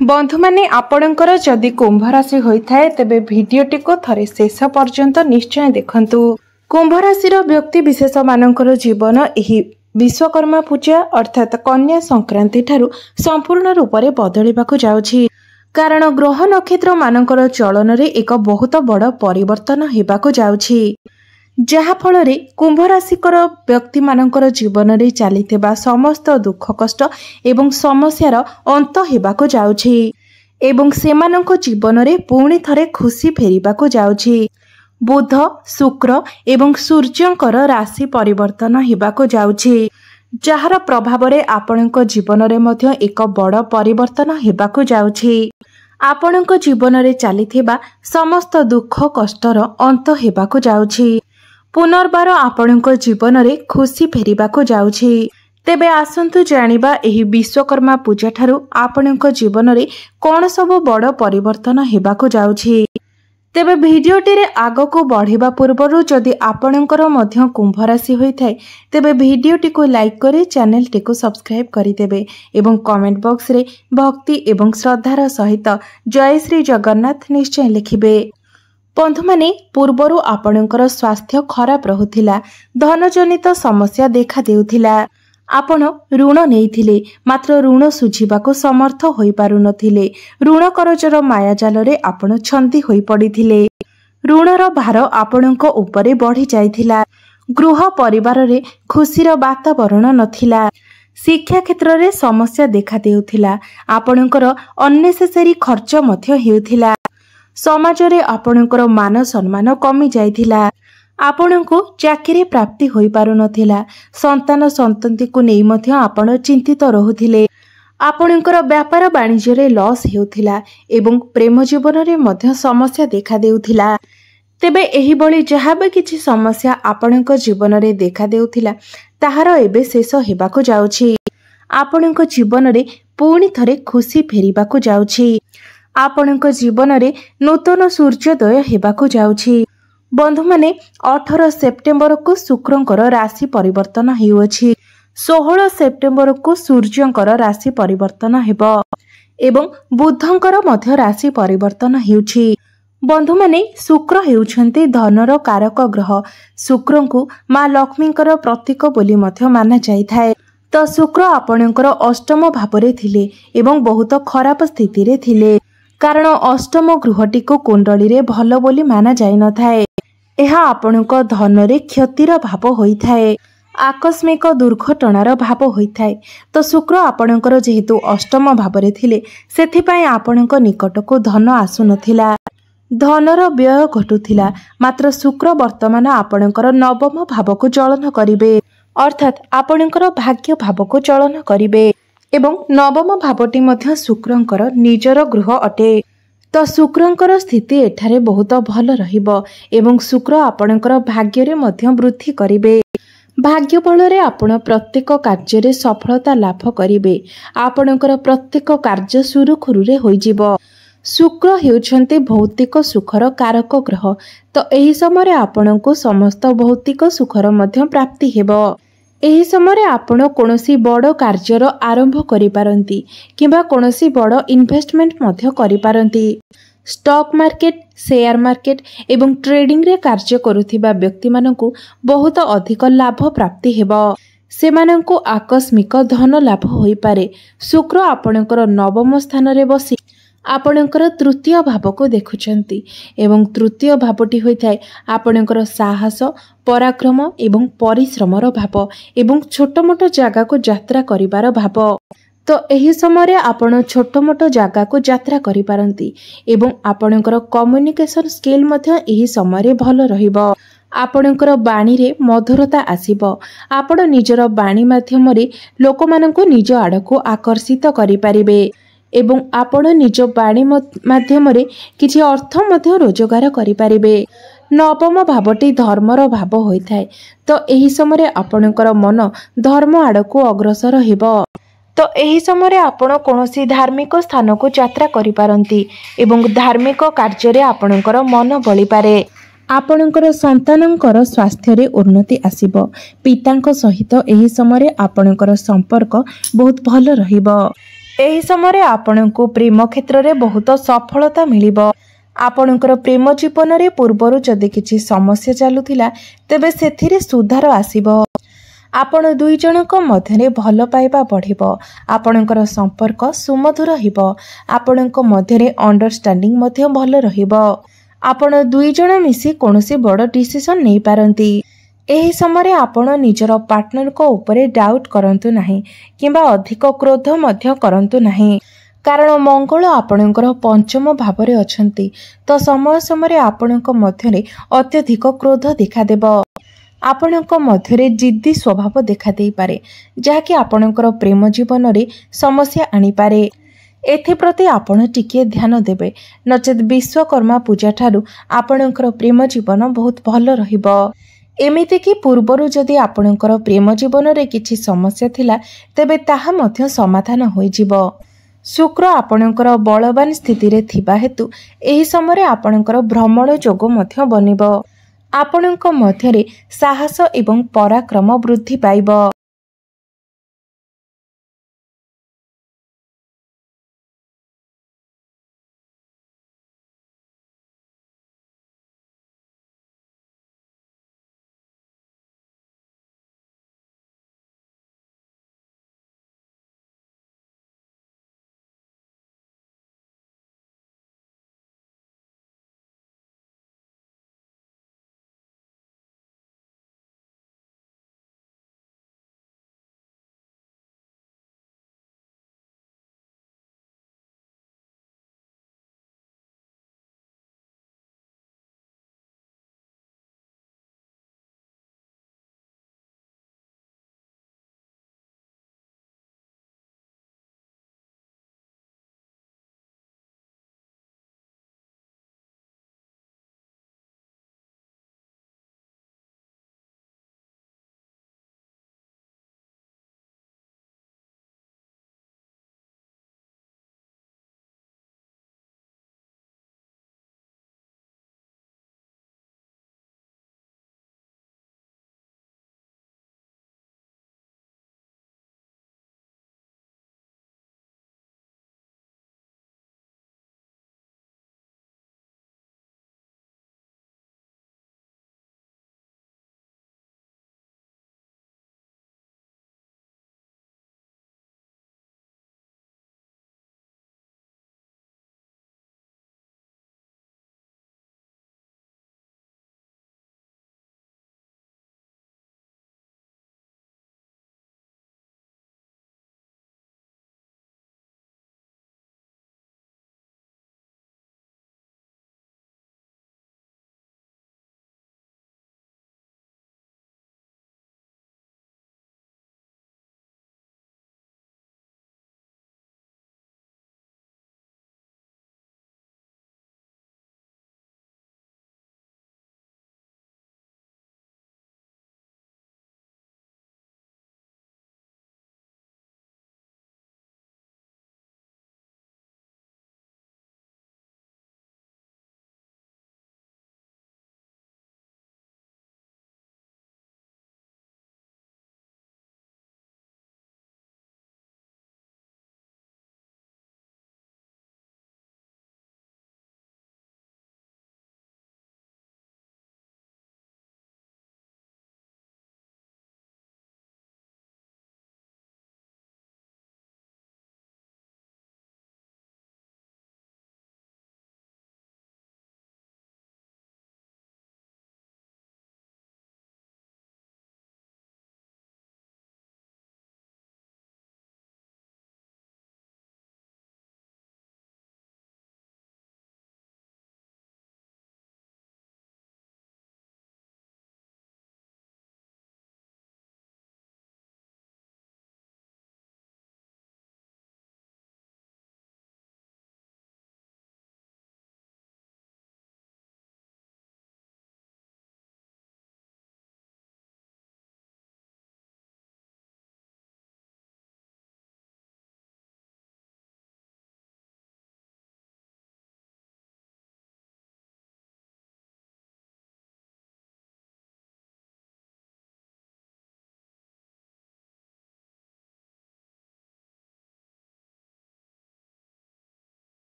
बंधु माने आपणकर जदि कुंभ राशि होइथाय तेबे भिडियोटी को थरे शेष पर्यंत निश्चय देखंतु। कुंभ राशिर व्यक्ति विशेष मानकर जीवन एही विश्वकर्मा पूजा अर्थात कन्या संक्रांति ठारू संपूर्ण रूप से बदलिबाकु जाउछि। कारण ग्रह नक्षत्र मानकर चलन रे एक बहुत बड़ परिवर्तन हेबाकु जाउछि, जहा फल रे कुंभ राशिकर व्यक्ति मानकर जीवन रे चलीथिबा समस्त दुख कष्ट एवं समस्यार अंत हेबाकु जाउछि एवं सेमानक जीवन रे पुणी थरे खुशी फेरिबाकु जाउछि। बुध शुक्र एवं सूर्यंकर राशि परिवर्तन हेबाकु जाउछि, जहार प्रभाव रे आपणक जीवन रे मध्य एक बड़ परिवर्तन हेबाकु जाउछि। आपणक जीवन रे चलीथिबा समस्त दुख कष्टर अंत हेबाकु जाउछि। पुनर्बार आपणक जीवन रे खुशी फेरिबाकु जाउछि। तेबे आसंतु जानिबा एही विश्वकर्मा पूजा ठारू आपणक जीवन रे कोन सब बड़ परिवर्तन हेबाकु जाउछि। तेबे भिडियोटी रे आगो को बढ़िबा पूर्वरु जदि आपणकर मध्य कुंभ राशि होइथाय तेबे भिडियोटी को लाइक करी चैनल टी को सब्सक्राइब करि देबे एवं कमेंट बॉक्स रे भक्ति एवं श्रद्धार सहित जय श्री जगन्नाथ निश्चय लिखिबे। बंधु माने पूर्वरु आपणकर स्वास्थ्य खराब रहुथिला, धनजनित समस्या देखा देउथिला। आपण ऋण नेइथिले मात्र ऋण सुझिबाको समर्थ होई पारु नथिले। ऋण करजर मायाजाल रे आपण छंदी होई पडिथिले। ऋणर भार आपणक उपरे बढ़ी जाइथिला। गृह परिवार रे खुशीर वातावरण नथिला। शिक्षा क्षेत्र रे समस्या देखा देउथिला। आपणकर अननेसेसरी खर्च मध्य हेउथिला। समाज रे आपणकर मान सम्मान कमी जाइथिला। आपणको चाकरी प्राप्ति होई पारु नथिला। संतान संतति को नेई मध्य आपण चिंतित रहुथिले। आपणकर व्यापार वाणिज्य रे लॉस हेउथिला एवं प्रेम जीवन रे मध्य समस्या देखा देउथिला। तेबे एही बळी जहाबे किछि समस्या आपणक जीवन रे देखा देउथिला ताहार एबे शेष हेबाकु जाउछि। आपणक जीवन रे पुणी थरे खुशी फेरिबाकु जाउछि। आपणक जीवन रे नूतन सूर्योदय हेबाकु जाउछि। बंधु माने 18 सेप्टेम्बर को शुक्रंकर राशि परिवर्तन हेउछि। 16 सेप्टेम्बर को सूर्यंकर राशि परिवर्तन हेबो एवं बुधंकर मध्य राशि परिवर्तन हेउछि। बंधु माने शुक्र हेउछन्ति धनर कारक ग्रह। शुक्रंकु मां लक्ष्मीकर प्रतीक बोली मध्य माना जाइथाय। तो शुक्र आपणकर अष्टम भावरे थिले एवं बहुत खराब स्थिति रे थिले, कारण अष्टम गृहटी को कुंडली रे भलो बोली माना जाय न थाए। एहा आपणक धन रे क्षतिर भाव होइथाए, आकस्मिक दुर्घटनार भाव होइथाए। तो शुक्र आपणकर जेहेतु अष्टम भावरे थिले सेथिपाई आपणक निकट को धन आसु नथिला, धनर व्यय घटुथिला। मात्र शुक्र वर्तमान आपणकर नवम भाव को चलन करिवे, अर्थात आपणकर भाग्य भाव को चलन करिवे एवं नवम भावटी मध्य शुक्रंकर निजर गृह अटे। तो शुक्रंकर स्थिति एठारे बहुत भल रहिबो एवं शुक्र आपणकर भाग्य रे मध्य वृद्धि करिवे। भाग्य बल रे आपण प्रत्येक कार्य रे सफलता लाभ करिवे। आपणकर प्रत्येक कार्य सुरुखुरु रे होई जिवो। शुक्र हेउछन्ते भौतिक सुखर कारक ग्रह। तो एही समय आपणको समस्त भौतिक सुखर मध्य प्राप्ति हेबो। एही समय आपण कोनोसी बड़ कार्यर आरंभ करि पारंती किबा कोनोसी बड़ इन्वेस्टमेंट मध्य करि पारंती। स्टॉक मार्केट, शेयर मार्केट एवं ट्रेडिंग रे कार्य करुथिबा व्यक्ति मानकु बहुत अधिक लाभ प्राप्ति हेबो। सेमानंकु आकस्मिक धन लाभ होई पारे। शुक्र आपणकर नवम स्थान रे बसी आपणकर तृतीय भाव को देखुचंती एवं तृतीय भावटी होइथाय आपणकर साहस, पराक्रम एवं परिश्रमर भाव एवं छोट मोट जागा को यात्रा करिवार भाव। तो एही समय आपण छोट मोट जागा को यात्रा करि पारंती एवं आपणकर कम्युनिकेशन स्किल मध्य एही समय भल रहिबो। आपणकर बाणी रे मधुरता आसीबो। आपण निजर बाणी माध्यम रे लोकमानंकु निज आडको आकर्षित करि पारिबे एवं आपण निज बाणी माध्यम रे किछि अर्थ मध्य रोजगार करि पारिबे। नवम भावटी धर्मर भाव होइथाय। तो एही समय आपणकर मन धर्म आडको अग्रसर हेबो। तो एही समय आपण कोनोसी धार्मिक स्थान को यात्रा करि पारंती एवं धार्मिक कार्य रे आपणकर मन बळी पारे। आपणकर संतानंकर स्वास्थ्य रे उन्नति आसीबो। पितांक सहित एही समय आपणकर संपर्क बहुत भल रहिबो। ଏହି ସମୟରେ ଆପଣଙ୍କୁ ପ୍ରେମ କ୍ଷେତ୍ରରେ ବହୁତ ସଫଳତା ମିଳିବ। ଆପଣଙ୍କର ପ୍ରେମ ଜୀବନରେ ପୂର୍ବରୁ ଯଦି କିଛି ସମସ୍ୟା ଚାଲୁଥିଲା ତେବେ ସେଥିରେ ସୁଧାର ଆସିବ। ଆପଣ ଦୁଇ ଜଣଙ୍କ ମଧ୍ୟରେ ଭଲ ପାଇବା ବଢ଼ିବ। ଆପଣଙ୍କର ସମ୍ପର୍କ ସୁମଧୁର ହେବ। ଆପଣଙ୍କ ମଧ୍ୟରେ ଅଣ୍ଡରଷ୍ଟାଣ୍ଡିଂ ମଧ୍ୟ ଭଲ ରହିବ। ଆପଣ ଦୁଇ ଜଣ ମିଶି କୌଣସି ବଡ଼ ଡିସିସନ୍ ନେଇପାରନ୍ତି। ଏହି ସମୟରେ ଆପଣ ନିଜର ପାର୍ଟନରଙ୍କ ଉପରେ ଡାଉଟ୍ କରନ୍ତୁ ନାହିଁ କିମ୍ବା ଅଧିକ କ୍ରୋଧ ମଧ୍ୟ କରନ୍ତୁ ନାହିଁ, କାରଣ ମଙ୍ଗଳ ଆପଣଙ୍କର ପଞ୍ଚମ ଭାବରେ ଅଛନ୍ତି। ତ ସମୟ ସମୟରେ ଆପଣଙ୍କ ମଧ୍ୟରେ ଅତ୍ୟଧିକ କ୍ରୋଧ ଦେଖାଦେବ। ଆପଣଙ୍କ ମଧ୍ୟରେ ଜିଦ୍ଦି ସ୍ୱଭାବ ଦେଖାଦେଇପାରେ, ଯାହାକି ଆପଣଙ୍କର ପ୍ରେମ ଜୀବନରେ ସମସ୍ୟା ଆଣିପାରେ। ଏଥିପ୍ରତି ଆପଣ ଟିକିଏ ଧ୍ୟାନ ଦେବେ, ନଚେତ୍ ବିଶ୍ୱକର୍ମା ପୂଜା ଠାରୁ ଆପଣଙ୍କର ପ୍ରେମ ଜୀବନ ବହୁତ ଭଲ ରହିବ। ଏମିତିକି ପୂର୍ବରୁ ଯଦି ଆପଣଙ୍କର ପ୍ରେମ ଜୀବନରେ କିଛି ସମସ୍ୟା ଥିଲା ତେବେ ତାହା ମଧ୍ୟ ସମାଧାନ ହୋଇଯିବ। ଶୁକ୍ର ଆପଣଙ୍କର ବଳବାନ ସ୍ଥିତିରେ ଥିବା ହେତୁ ଏହି ସମୟରେ ଆପଣଙ୍କର ଭ୍ରମଣ ଯୋଗ ମଧ୍ୟ ବନିବ। ଆପଣଙ୍କ ମଧ୍ୟରେ ସାହସ ଏବଂ ପରାକ୍ରମ ବୃଦ୍ଧି ପାଇବ।